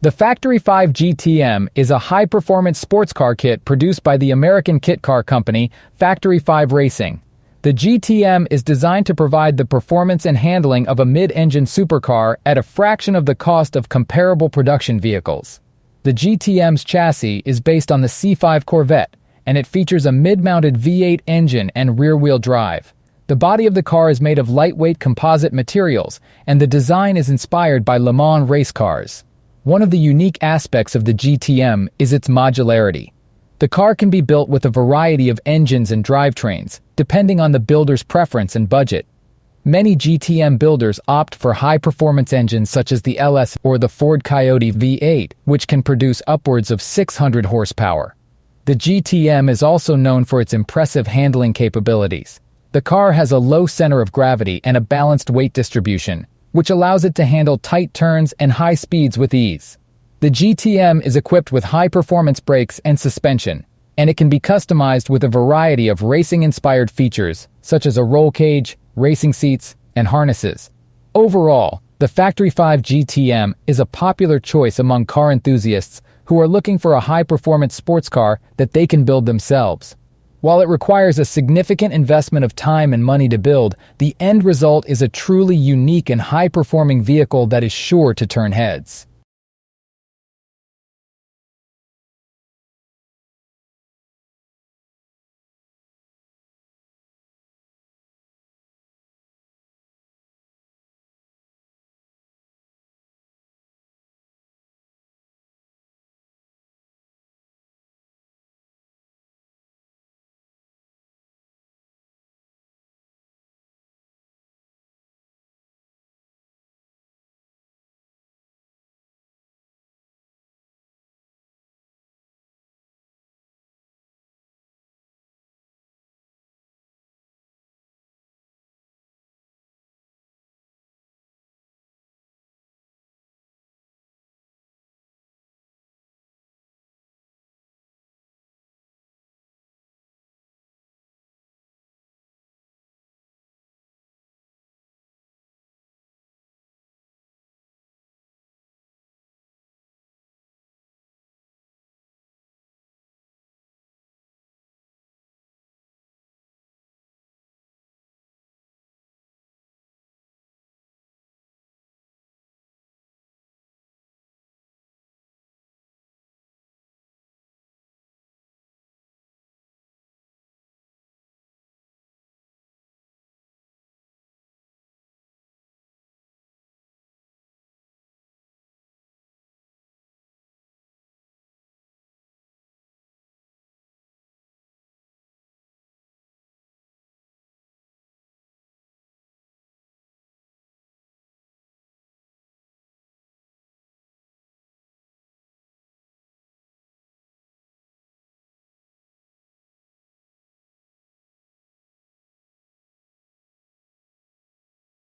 The Factory 5 GTM is a high-performance sports car kit produced by the American kit car company, Factory 5 Racing. The GTM is designed to provide the performance and handling of a mid-engine supercar at a fraction of the cost of comparable production vehicles. The GTM's chassis is based on the C5 Corvette, and it features a mid-mounted V8 engine and rear-wheel drive. The body of the car is made of lightweight composite materials, and the design is inspired by Le Mans race cars. One of the unique aspects of the GTM is its modularity. The car can be built with a variety of engines and drivetrains, depending on the builder's preference and budget. Many GTM builders opt for high-performance engines such as the LS or the Ford Coyote V8, which can produce upwards of 600 horsepower. The GTM is also known for its impressive handling capabilities. The car has a low center of gravity and a balanced weight distribution, which allows it to handle tight turns and high speeds with ease. The GTM is equipped with high-performance brakes and suspension, and it can be customized with a variety of racing-inspired features, such as a roll cage, racing seats, and harnesses. Overall, the Factory 5 GTM is a popular choice among car enthusiasts who are looking for a high-performance sports car that they can build themselves. While it requires a significant investment of time and money to build, the end result is a truly unique and high-performing vehicle that is sure to turn heads.